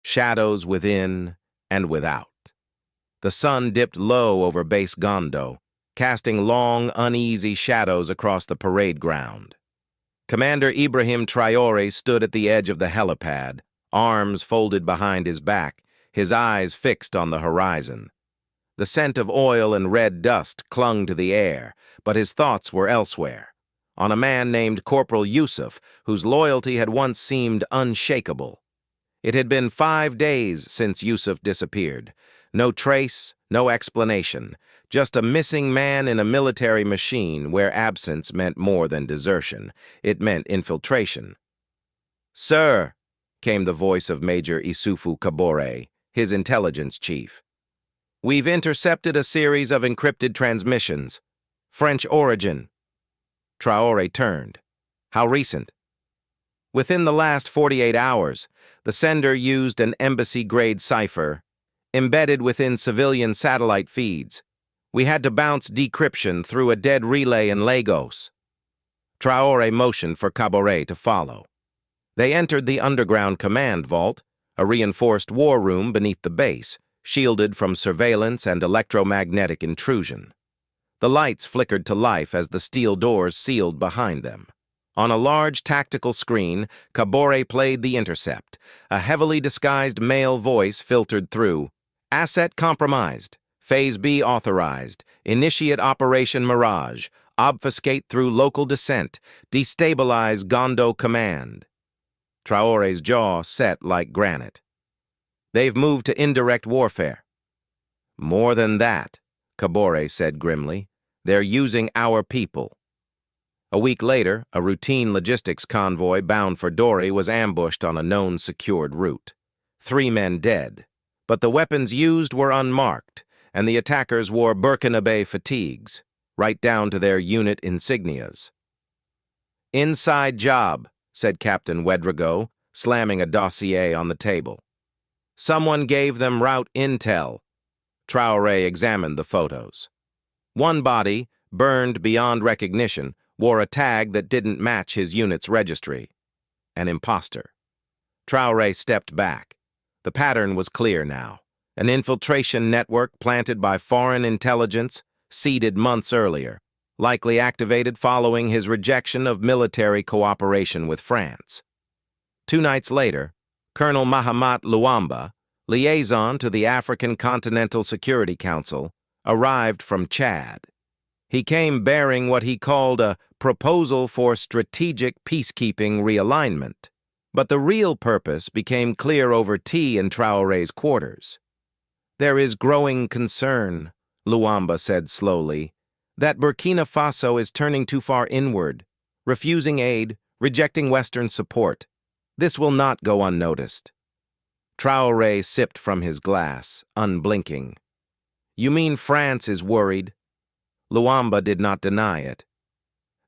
shadows within and without. The sun dipped low over base Gondo, casting long, uneasy shadows across the parade ground. Commander Ibrahim Traore stood at the edge of the helipad, arms folded behind his back, his eyes fixed on the horizon. The scent of oil and red dust clung to the air, but his thoughts were elsewhere, on a man named Corporal Yusuf, whose loyalty had once seemed unshakable. It had been 5 days since Yusuf disappeared. No trace, no explanation, just a missing man in a military machine where absence meant more than desertion. It meant infiltration. "Sir," came the voice of Major Isufu Kabore, his intelligence chief. "We've intercepted a series of encrypted transmissions. French origin." Traore turned. "How recent?" "Within the last 48 hours, the sender used an embassy-grade cipher, embedded within civilian satellite feeds. We had to bounce decryption through a dead relay in Lagos." Traore motioned for Kabore to follow. They entered the underground command vault, a reinforced war room beneath the base, shielded from surveillance and electromagnetic intrusion. The lights flickered to life as the steel doors sealed behind them. On a large tactical screen, Kabore played the intercept. A heavily disguised male voice filtered through. "Asset compromised. Phase B authorized. Initiate Operation Mirage. Obfuscate through local descent. Destabilize Gondo Command." Traore's jaw set like granite. "They've moved to indirect warfare." "More than that," Kabore said grimly. "They're using our people." A week later, a routine logistics convoy bound for Dori was ambushed on a known secured route. 3 men dead, but the weapons used were unmarked, and the attackers wore Burkinabe fatigues, right down to their unit insignias. "Inside job," said Captain Wedrago, slamming a dossier on the table. "Someone gave them route intel." Traore examined the photos. One body, burned beyond recognition, wore a tag that didn't match his unit's registry. An imposter. Traore stepped back. The pattern was clear now. An infiltration network planted by foreign intelligence, seeded months earlier, likely activated following his rejection of military cooperation with France. 2 nights later, Colonel Mahamat Luamba, liaison to the African Continental Security Council, arrived from Chad. He came bearing what he called a proposal for strategic peacekeeping realignment. But the real purpose became clear over tea in Traore's quarters. "There is growing concern," Luamba said slowly, "that Burkina Faso is turning too far inward, refusing aid, rejecting Western support. This will not go unnoticed." Traore sipped from his glass, unblinking. "You mean France is worried?" Luamba did not deny it.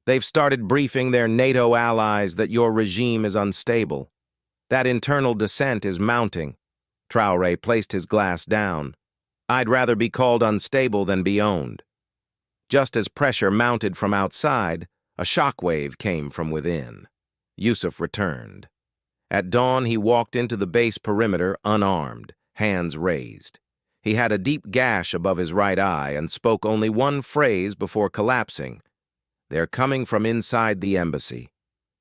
"They've started briefing their NATO allies that your regime is unstable. That internal dissent is mounting." Traore placed his glass down. "I'd rather be called unstable than be owned." Just as pressure mounted from outside, a shockwave came from within. Yusuf returned. At dawn, he walked into the base perimeter unarmed, hands raised. He had a deep gash above his right eye and spoke only one phrase before collapsing. "They're coming from inside the embassy.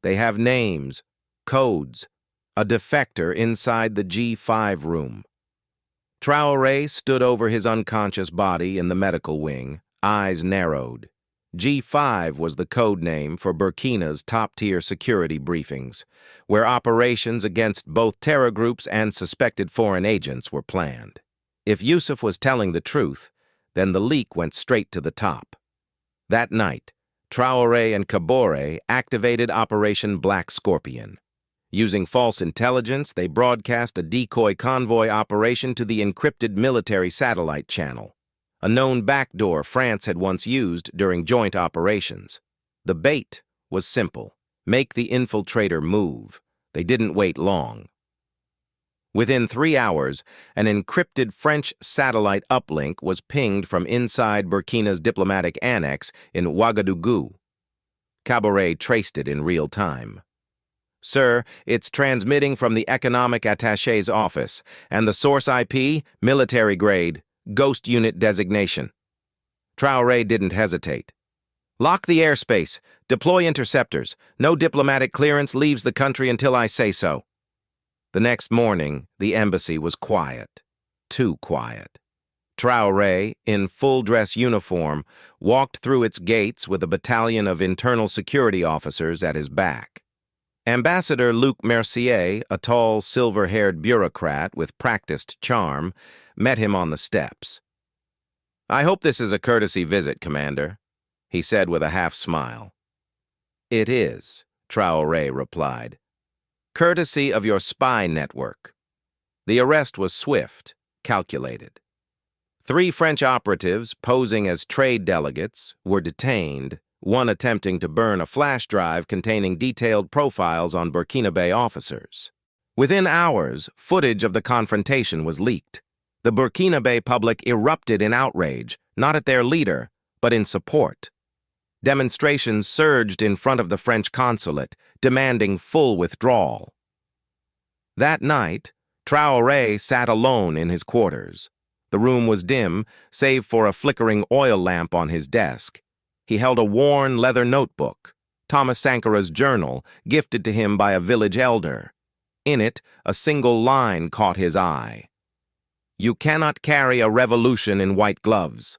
They have names, codes, a defector inside the G5 room." Traore stood over his unconscious body in the medical wing, eyes narrowed. G5 was the code name for Burkina's top-tier security briefings, where operations against both terror groups and suspected foreign agents were planned. If Yusuf was telling the truth, then the leak went straight to the top. That night, Traore and Kabore activated Operation Black Scorpion. Using false intelligence, they broadcast a decoy convoy operation to the encrypted military satellite channel, a known backdoor France had once used during joint operations. The bait was simple: make the infiltrator move. They didn't wait long. Within 3 hours, an encrypted French satellite uplink was pinged from inside Burkina's diplomatic annex in Ouagadougou. Kabore traced it in real time. Sir, it's transmitting from the Economic Attaché's office, and the source IP, military grade, ghost unit designation. Traore didn't hesitate. Lock the airspace. Deploy interceptors. No diplomatic clearance leaves the country until I say so. The next morning, the embassy was quiet. Too quiet. Traore, in full-dress uniform, walked through its gates with a battalion of internal security officers at his back. Ambassador Luc Mercier, a tall, silver-haired bureaucrat with practiced charm, met him on the steps. "I hope this is a courtesy visit, Commander," he said with a half-smile. "It is," Traore replied. "Courtesy of your spy network." The arrest was swift, calculated. 3 French operatives, posing as trade delegates, were detained, one attempting to burn a flash drive containing detailed profiles on Burkinabe officers. Within hours, footage of the confrontation was leaked. The Burkinabe public erupted in outrage, not at their leader, but in support. Demonstrations surged in front of the French consulate, demanding full withdrawal. That night, Traore sat alone in his quarters. The room was dim, save for a flickering oil lamp on his desk. He held a worn leather notebook, Thomas Sankara's journal, gifted to him by a village elder. In it, a single line caught his eye. "You cannot carry a revolution in white gloves."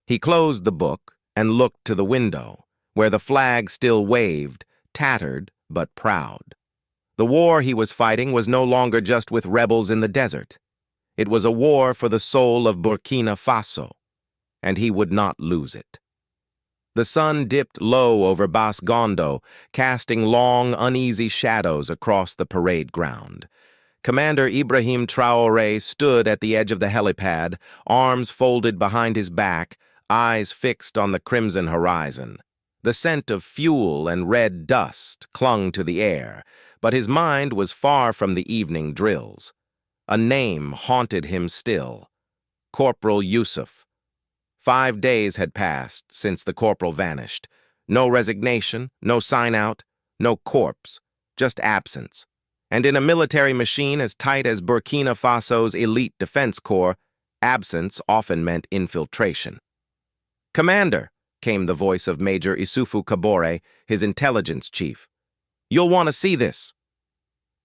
He closed the book and looked to the window, where the flag still waved, tattered but proud. The war he was fighting was no longer just with rebels in the desert. It was a war for the soul of Burkina Faso, and he would not lose it. The sun dipped low over Bas Gondo, casting long, uneasy shadows across the parade ground. Commander Ibrahim Traore stood at the edge of the helipad, arms folded behind his back, eyes fixed on the crimson horizon. The scent of fuel and red dust clung to the air, but his mind was far from the evening drills. A name haunted him still: Corporal Yusuf. 5 days had passed since the corporal vanished. No resignation, no sign-out, no corpse, just absence. And in a military machine as tight as Burkina Faso's elite defense corps, absence often meant infiltration. "Commander," came the voice of Major Isufu Kabore, his intelligence chief. "You'll want to see this."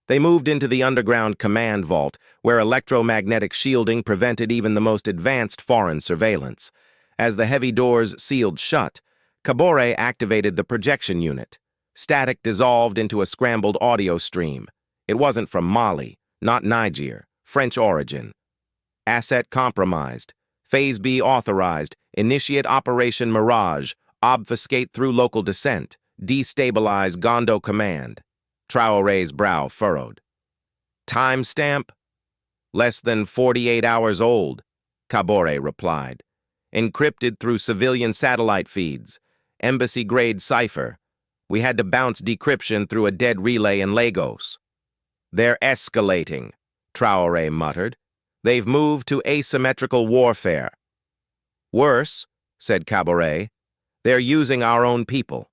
They moved into the underground command vault, where electromagnetic shielding prevented even the most advanced foreign surveillance. As the heavy doors sealed shut, Kabore activated the projection unit. Static dissolved into a scrambled audio stream. It wasn't from Mali, not Niger, French origin. "Asset compromised. Phase B authorized. Initiate Operation Mirage. Obfuscate through local descent. Destabilize Gondo Command." Traore's brow furrowed. "Timestamp?" "Less than 48 hours old," Kabore replied. "Encrypted through civilian satellite feeds. Embassy-grade cipher. We had to bounce decryption through a dead relay in Lagos." "They're escalating," Traore muttered. "They've moved to asymmetrical warfare." "Worse," said Kabore, "they're using our own people."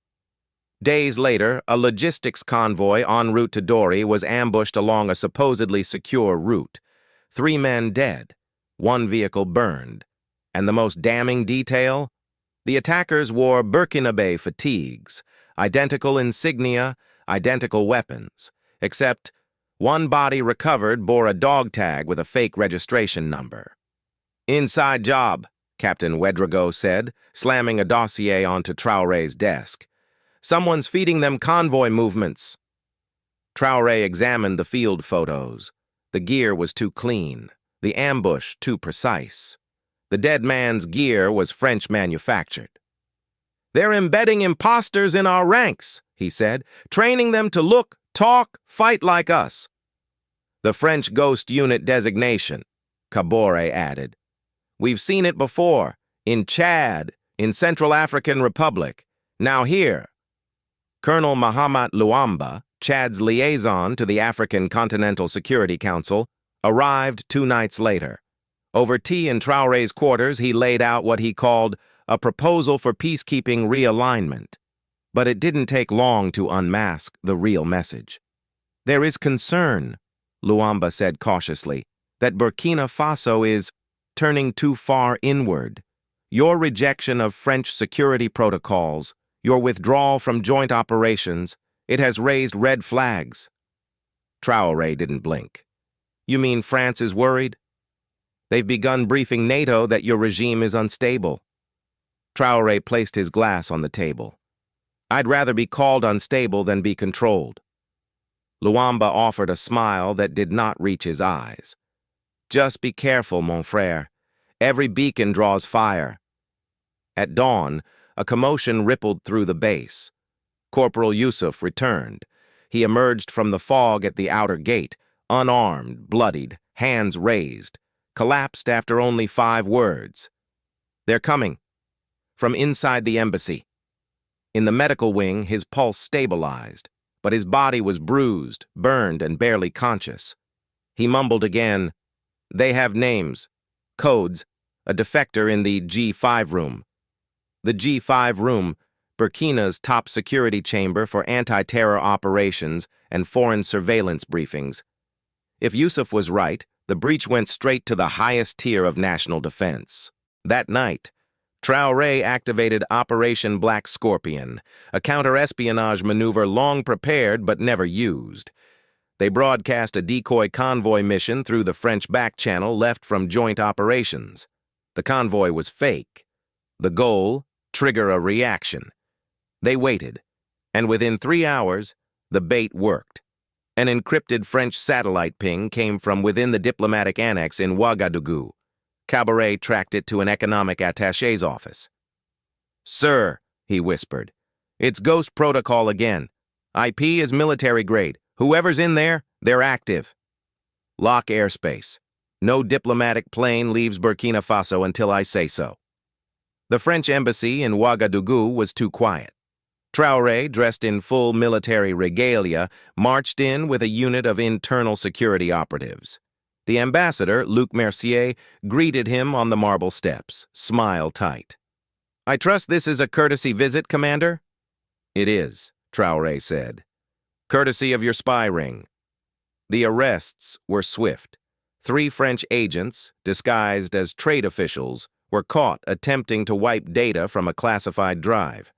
Days later, a logistics convoy en route to Dori was ambushed along a supposedly secure route. 3 men dead, 1 vehicle burned. And the most damning detail? The attackers wore Burkinabe fatigues, identical insignia, identical weapons, except one body recovered bore a dog tag with a fake registration number. "Inside job," Captain Wedrago said, slamming a dossier onto Traore's desk. "Someone's feeding them convoy movements." Traore examined the field photos. The gear was too clean, the ambush too precise. The dead man's gear was French manufactured. "They're embedding imposters in our ranks," he said, "training them to look, talk, fight like us." "The French ghost unit designation," Kabore added. "We've seen it before, in Chad, in Central African Republic, now here." Colonel Mahamat Luamba, Chad's liaison to the African Continental Security Council, arrived 2 nights later. Over tea in Traore's quarters, he laid out what he called a proposal for peacekeeping realignment. But it didn't take long to unmask the real message. "There is concern," Luamba said cautiously, "that Burkina Faso is turning too far inward. Your rejection of French security protocols, your withdrawal from joint operations, it has raised red flags." Traore didn't blink. "You mean France is worried?" "They've begun briefing NATO that your regime is unstable." Traore placed his glass on the table. "I'd rather be called unstable than be controlled." Luamba offered a smile that did not reach his eyes. "Just be careful, mon frère. Every beacon draws fire." At dawn, a commotion rippled through the base. Corporal Yusuf returned. He emerged from the fog at the outer gate, unarmed, bloodied, hands raised, collapsed after only 5 words. "They're coming." From inside the embassy. In the medical wing, his pulse stabilized, but his body was bruised, burned, and barely conscious. He mumbled again, "They have names, codes, a defector in the G5 room." The G5 room, Burkina's top security chamber for anti-terror operations and foreign surveillance briefings. If Yusuf was right, the breach went straight to the highest tier of national defense. That night, Traore activated Operation Black Scorpion, a counter-espionage maneuver long prepared but never used. They broadcast a decoy convoy mission through the French back channel left from joint operations. The convoy was fake. The goal, trigger a reaction. They waited, and within 3 hours, the bait worked. An encrypted French satellite ping came from within the diplomatic annex in Ouagadougou. Cabaret tracked it to an economic attaché's office. "Sir," he whispered, "it's Ghost Protocol again. IP is military grade. Whoever's in there, they're active. Lock airspace. No diplomatic plane leaves Burkina Faso until I say so." The French embassy in Ouagadougou was too quiet. Traore, dressed in full military regalia, marched in with a unit of internal security operatives. The ambassador, Luc Mercier, greeted him on the marble steps, smile tight. "I trust this is a courtesy visit, Commander?" "It is," Traore said. "Courtesy of your spy ring." The arrests were swift. 3 French agents, disguised as trade officials, were caught attempting to wipe data from a classified drive.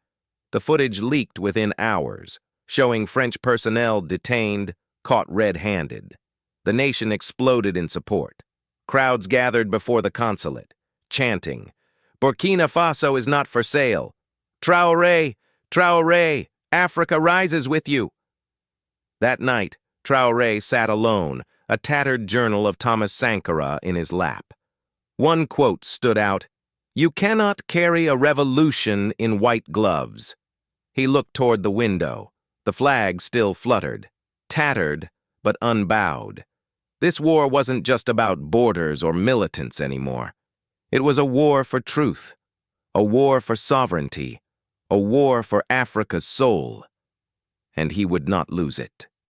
The footage leaked within hours, showing French personnel detained, caught red-handed. The nation exploded in support. Crowds gathered before the consulate, chanting, "Burkina Faso is not for sale. Traore, Traore, Africa rises with you." That night, Traore sat alone, a tattered journal of Thomas Sankara in his lap. One quote stood out, "You cannot carry a revolution in white gloves." He looked toward the window. The flag still fluttered, tattered but unbowed. This war wasn't just about borders or militants anymore. It was a war for truth, a war for sovereignty, a war for Africa's soul. And he would not lose it.